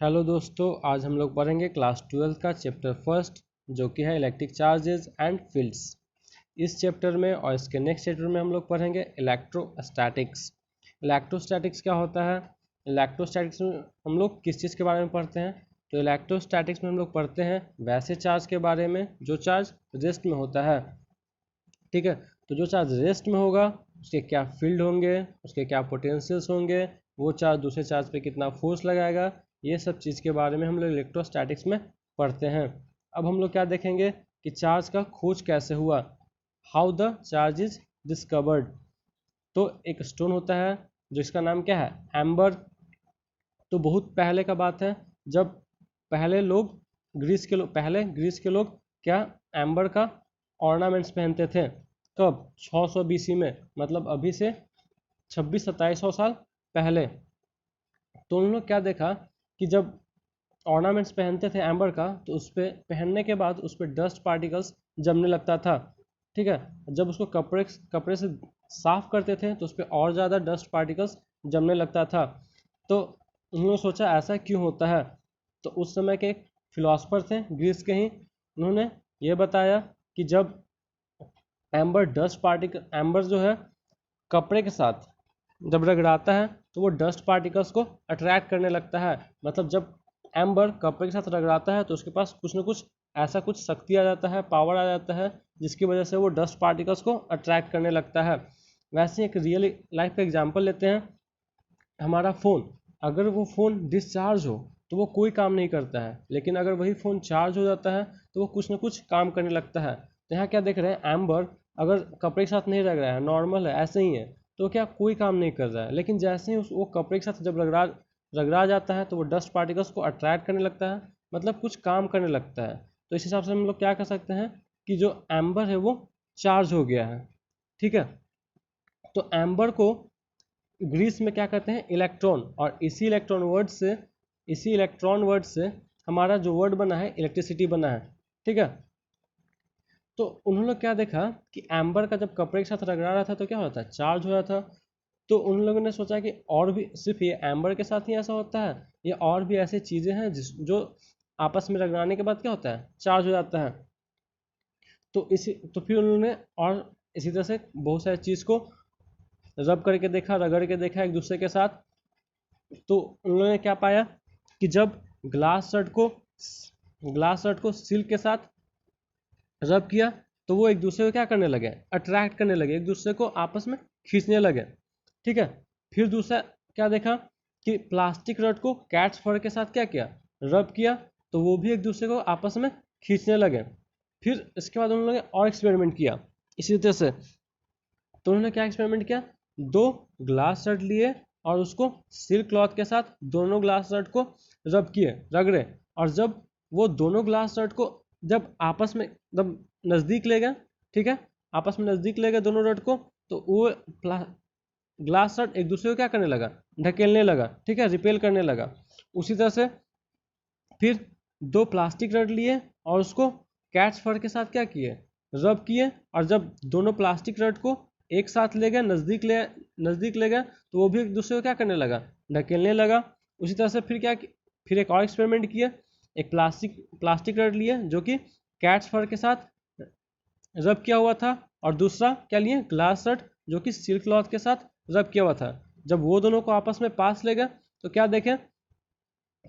Hello दोस्तों, आज हम लोग पढ़ेंगे क्लास 12 का चैप्टर फर्स्ट जो कि है इलेक्ट्रिक चार्जेस एंड फील्ड्स। इस चैप्टर में और इसके नेक्स्ट चैप्टर में हम लोग पढ़ेंगे इलेक्ट्रोस्टैटिक्स। इलेक्ट्रोस्टैटिक्स क्या होता है? इलेक्ट्रोस्टैटिक्स में हम लोग किस चीज़ के बारे में पढ़ते हैं? तो इलेक्ट्रोस्टैटिक्स में हम लोग पढ़ते हैं वैसे चार्ज के बारे में जो चार्ज रेस्ट में होता है। ठीक है, तो जो चार्ज रेस्ट में होगा उसके क्या फील्ड होंगे, उसके क्या पोटेंशियल्स होंगे, वो चार्ज दूसरे चार्ज पे कितना फोर्स लगाएगा, ये सब चीज़ के बारे में हम लोग इलेक्ट्रोस्टैटिक्स में पढ़ते हैं। अब हम लोग क्या देखेंगे कि चार्ज का खोज कैसे हुआ, how the charge is discovered. तो एक स्टोन होता है जिसका नाम क्या है, एम्बर। तो बहुत पहले का बात है, जब पहले ग्रीस के लोग क्या एम्बर का ऑर्नामेंट्स पहनते थे। कब? 600 BC में, मतलब अभी से 2600-2700 साल पहले। तो उन लोग क्या देखा कि जब ऑर्नामेंट्स पहनते थे एम्बर का, तो उस पर पहनने के बाद उस पर डस्ट पार्टिकल्स जमने लगता था। ठीक है, जब उसको कपड़े से साफ करते थे तो उस पर और ज़्यादा डस्ट पार्टिकल्स जमने लगता था। तो उन्होंने सोचा ऐसा क्यों होता है। तो उस समय के एक फिलोसफर थे ग्रीस के ही, उन्होंने ये बताया कि जब एम्बर जो है कपड़े के साथ जब रगड़ाता है तो वो डस्ट पार्टिकल्स को अट्रैक्ट करने लगता है। मतलब जब एम्बर कपड़े के साथ रगड़ाता है तो उसके पास कुछ ना कुछ ऐसा कुछ शक्ति आ जाता है, पावर आ जाता है, जिसकी वजह से वो डस्ट पार्टिकल्स को अट्रैक्ट करने लगता है। वैसे ही एक रियल लाइफ का एग्जांपल लेते हैं, हमारा फ़ोन, अगर वो फ़ोन डिस्चार्ज हो तो वो कोई काम नहीं करता है, लेकिन अगर वही फ़ोन चार्ज हो जाता है तो वो कुछ ना कुछ काम करने लगता है। तो यहाँ क्या देख रहे हैं, एम्बर अगर कपड़े के साथ नहीं रग रहा है, नॉर्मल है, ऐसे ही है, तो क्या कोई काम नहीं कर रहा है। लेकिन जैसे ही वो कपड़े के साथ जब रगड़ा जाता है तो वो डस्ट पार्टिकल्स को अट्रैक्ट करने लगता है, मतलब कुछ काम करने लगता है। तो इस हिसाब से हम लोग क्या कर सकते हैं कि जो एम्बर है वो चार्ज हो गया है। ठीक है, तो एम्बर को ग्रीस में क्या कहते हैं, इलेक्ट्रॉन। और इसी इलेक्ट्रॉन वर्ड से हमारा जो वर्ड बना है इलेक्ट्रिसिटी बना है। ठीक है, तो उन्होंने क्या देखा कि एम्बर का जब कपड़े के साथ रगड़ा रहा था तो क्या हो रहा था, चार्ज हो रहा था। तो उन लोगों ने सोचा कि और भी सिर्फ ये एम्बर के साथ ही ऐसा होता है, या और भी ऐसी चीज़ें हैं जो आपस में रगड़ाने के बाद क्या होता है, चार्ज हो जाता है। तो फिर उन्होंने और इसी तरह से बहुत सारी चीज़ को रब करके देखा, रगड़ के देखा एक दूसरे के साथ। तो उन्होंने क्या पाया कि जब ग्लास शर्ट को सिल्क के साथ रब किया तो वो एक दूसरे को क्या करने लगे, अट्रैक्ट करने लगे, एक दूसरे को आपस में खींचने लगे। ठीक है, फिर दूसरा क्या देखा कि प्लास्टिक रड को कैट्स फर के साथ क्या किया, रब किया, तो वो भी एक दूसरे को आपस में खींचने लगे। फिर इसके बाद उन्होंने और एक्सपेरिमेंट किया इसी तरह से। तो उन्होंने क्या एक्सपेरिमेंट किया, दो ग्लास रड लिए और उसको सिल्क क्लॉथ के साथ दोनों ग्लास रड को रब किए, रगड़े। और जब वो दोनों ग्लास रड को जब आपस में जब नज़दीक ले गए, ठीक है, आपस में नज़दीक ले गए दोनों रड को, तो वो ग्लास रड एक दूसरे को क्या करने लगा, ढकेलने लगा। ठीक है, रिपेल करने लगा। उसी तरह से फिर दो प्लास्टिक रड लिए और उसको कैट्स फर के साथ क्या किए, रब किए। और जब दोनों प्लास्टिक रड को एक साथ ले गए, नज़दीक ले गए, तो वो भी एक दूसरे को क्या करने लगा, ढकेलने लगा। उसी तरह से फिर एक और एक्सपेरिमेंट किया, एक प्लास्टिक रड लिए जो कि कैट्स फर के साथ रब किया हुआ था, और दूसरा क्या लिए, ग्लास रड जो कि सिल्क क्लॉथ के साथ रब किया हुआ था। जब वो दोनों को आपस में पास ले गए तो क्या देखें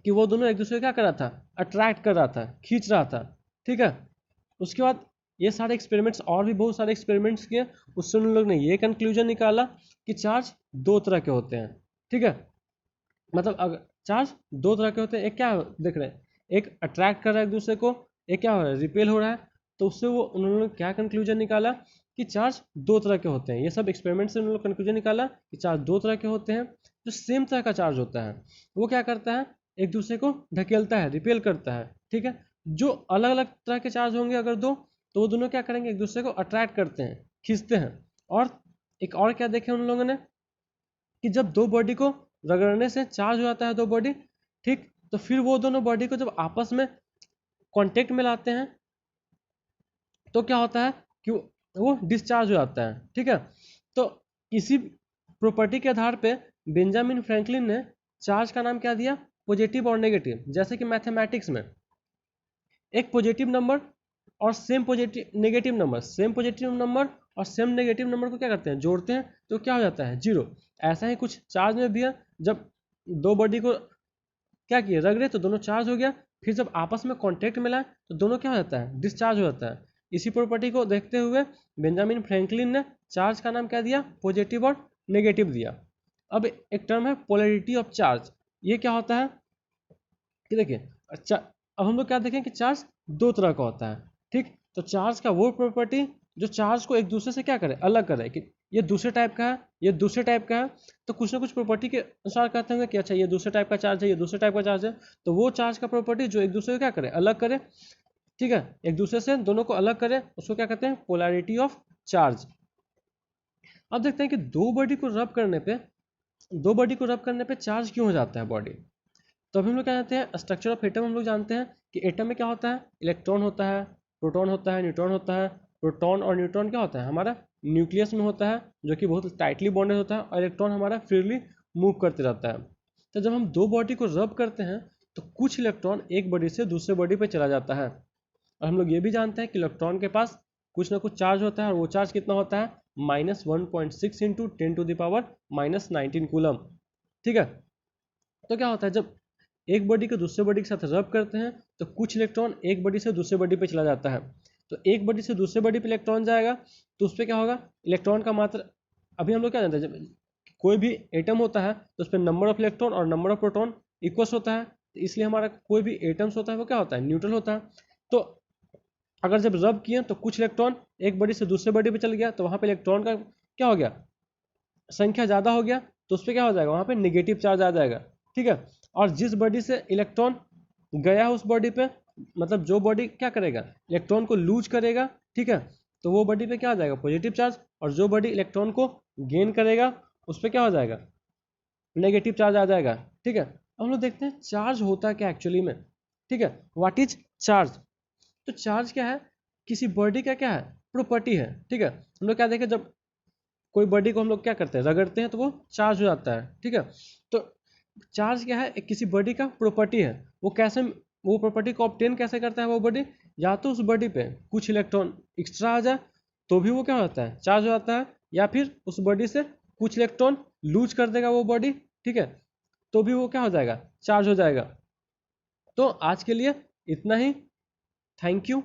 कि वो दोनों एक दूसरे को क्या कर रहा था, अट्रैक्ट कर रहा था, खींच रहा था। ठीक है, उसके बाद ये सारे एक्सपेरिमेंट्स और भी बहुत सारे एक्सपेरिमेंट्स किए। उससे उन लोग ने ये कंक्लूजन निकाला कि चार्ज दो तरह के होते हैं। ठीक है, मतलब अगर चार्ज दो तरह के होते हैं, एक क्या देख रहे हैं, एक अट्रैक्ट कर रहा है एक दूसरे को, एक क्या हो रहा है, रिपेल हो रहा है। तो उससे वो उन्होंने क्या कंक्लूजन निकाला कि चार्ज दो तरह के होते हैं। ये सब एक्सपेरिमेंट से उन्होंने कंक्लूजन निकाला कि चार्ज दो तरह के होते हैं। जो सेम तरह का चार्ज होता है वो क्या करता है, एक दूसरे को ढकेलता है, रिपेल करता है। ठीक है, जो अलग अलग तरह के चार्ज होंगे अगर दो, तो वो दोनों क्या करेंगे, एक दूसरे को अट्रैक्ट करते हैं, खींचते हैं। और एक और क्या देखे उन लोगों ने कि जब दो बॉडी को रगड़ने से चार्ज हो जाता है दो बॉडी, ठीक, तो फिर वो दोनों बॉडी को जब आपस में कांटेक्ट में लाते हैं तो क्या होता है कि वो डिस्चार्ज हो जाता है। ठीक है, तो इसी प्रॉपर्टी के आधार पे बेंजामिन फ्रैंकलिन ने चार्ज का नाम क्या दिया, पॉजिटिव और नेगेटिव, जैसे कि मैथमेटिक्स में एक पॉजिटिव नंबर और same positive negative number, same positive number और सेम नेगेटिव नंबर को क्या करते हैं, जोड़ते हैं, तो क्या हो जाता है, जीरो। ऐसा ही कुछ चार्ज में भी है, जब दो बॉडी को क्या किए, रग रहे तो दोनों चार्ज हो गया, फिर जब आपस में कॉन्टेक्ट मिला तो दोनों क्या हो जाता है, डिस्चार्ज हो जाता है। इसी प्रॉपर्टी को देखते हुए बेंजामिन फ्रैंकलिन ने चार्ज का नाम क्या दिया, पॉजिटिव और नेगेटिव दिया। अब एक टर्म है पोलैरिटी ऑफ चार्ज। ये क्या होता है कि देखिए, अच्छा अब हम लोग क्या देखें कि चार्ज दो तरह का होता है, ठीक। तो चार्ज का वो प्रॉपर्टी जो चार्ज को एक दूसरे से क्या करे, अलग करे, कि ये दूसरे टाइप का है, ये दूसरे टाइप का है, तो कुछ ना कुछ प्रॉपर्टी के अनुसार कहते हैं कि अच्छा ये दूसरे टाइप का चार्ज है, ये दूसरे टाइप का चार्ज है। तो वो चार्ज का प्रॉपर्टी जो एक दूसरे को क्या करे, अलग करे, ठीक है, एक दूसरे से दोनों को अलग करे, उसको क्या कहते हैं, पोलैरिटी ऑफ चार्ज। अब देखते हैं कि दो बॉडी को रब करने पे चार्ज क्यों हो जाता है बॉडी। तो अभी हम लोग क्या जानते हैं, स्ट्रक्चर ऑफ एटम हम लोग जानते हैं कि एटम में क्या होता है, इलेक्ट्रॉन होता है, प्रोटॉन होता है, न्यूट्रॉन होता है। प्रोटॉन और न्यूट्रॉन क्या होता है, हमारा न्यूक्लियस में होता है, जो कि बहुत टाइटली बॉन्डेड होता है, और इलेक्ट्रॉन हमारा फ्रीली मूव करते रहता है। तो जब हम दो बॉडी को रब करते हैं तो कुछ इलेक्ट्रॉन एक बॉडी से दूसरे बॉडी पर चला जाता है। और हम लोग ये भी जानते हैं कि इलेक्ट्रॉन के पास कुछ ना कुछ चार्ज होता है, और वो चार्ज कितना होता है, -1.6 इंटू 10⁻⁻19 कूलम, ठीक है। तो क्या होता है, जब एक बॉडी को दूसरे बॉडी के साथ रब करते हैं तो कुछ इलेक्ट्रॉन एक बॉडी से दूसरे बॉडी पे चला जाता है। तो एक बॉडी से दूसरे बॉडी पे इलेक्ट्रॉन जाएगा तो उस पर क्या होगा, इलेक्ट्रॉन का मात्रा, अभी हम लोग क्या जानते हैं, जब कोई भी एटम होता है तो उस पर नंबर ऑफ इलेक्ट्रॉन और नंबर ऑफ प्रोटॉन इक्वल होता है, तो इसलिए हमारा कोई भी एटम्स होता है वो क्या होता है, न्यूट्रल होता है। तो अगर जब रब किए तो कुछ इलेक्ट्रॉन एक बॉडी से दूसरे बॉडी पे चल गया, तो वहाँ पे इलेक्ट्रॉन का क्या हो गया, संख्या ज़्यादा हो गया, तो उस पर क्या हो जाएगा, वहाँ पे नेगेटिव चार्ज आ जाएगा, ठीक है। और जिस बॉडी से इलेक्ट्रॉन गया उस बॉडी पे, मतलब जो बॉडी क्या करेगा, इलेक्ट्रॉन को लूज करेगा, ठीक है, तो वो बॉडी पे क्या आ जाएगा, पॉजिटिव चार्ज। और जो बॉडी इलेक्ट्रॉन को गेन करेगा उस पर क्या हो जाएगा, नेगेटिव चार्ज आ जाएगा, ठीक है। अब हम लोग देखते हैं चार्ज होता है क्या एक्चुअली में, ठीक है, व्हाट इज चार्ज। तो चार्ज क्या है, किसी बॉडी का क्या है, प्रॉपर्टी है, ठीक है। हम लोग क्या देखें, जब कोई बॉडी को हम लोग क्या करते हैं, रगड़ते हैं तो वो चार्ज हो जाता है, ठीक है। तो चार्ज क्या है, एक किसी बॉडी का प्रॉपर्टी है। वो कैसे, वो प्रॉपर्टी को ऑब्टेन कैसे करता है वो बॉडी, या तो उस बॉडी पे कुछ इलेक्ट्रॉन एक्स्ट्रा आ जाए तो भी वो क्या होता है, चार्ज हो जाता है, या फिर उस बॉडी से कुछ इलेक्ट्रॉन लूज कर देगा वो बॉडी, ठीक है, तो भी वो क्या हो जाएगा, चार्ज हो जाएगा। तो आज के लिए इतना ही, थैंक यू।